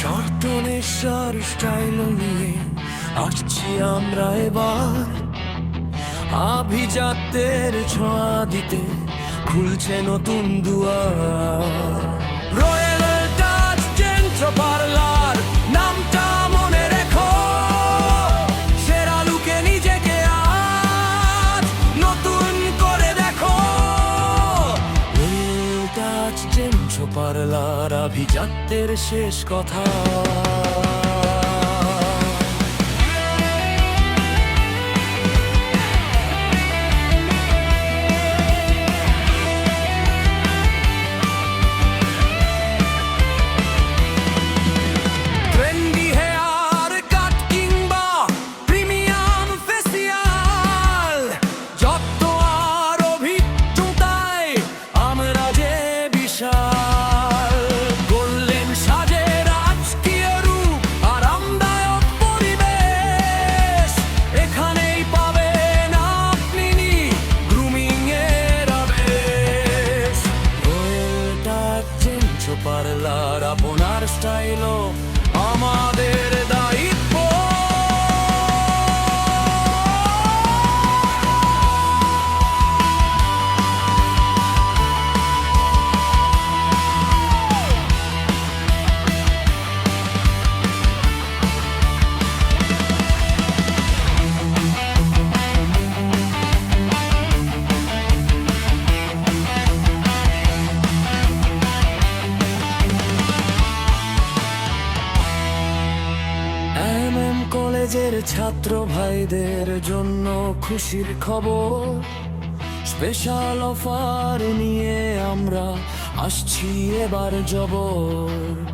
শর্ত নেশার স্টাইল নিয়ে আসছি আমরা এবার, আভিজাত্যের ছোঁয়া দিতে খুলছে নতুন দুয়ার। রয়্যাল টাচ জেন্ট্রো পার্লার, নামটা মনে রেখো, সেরা লুকে নিজেকে আজ নতুন করে দেখো। রয়্যাল টাচ জেন্ট্রো পার্লার, আভিজাত্যের শেষ কথা। পার্লার আপনার স্টাইলও আমাদের দায়িত্ব। কলেজের ছাত্র ভাইদের জন্য খুশির খবর, স্পেশাল অফার নিয়ে আমরা আসছি এবার জবর।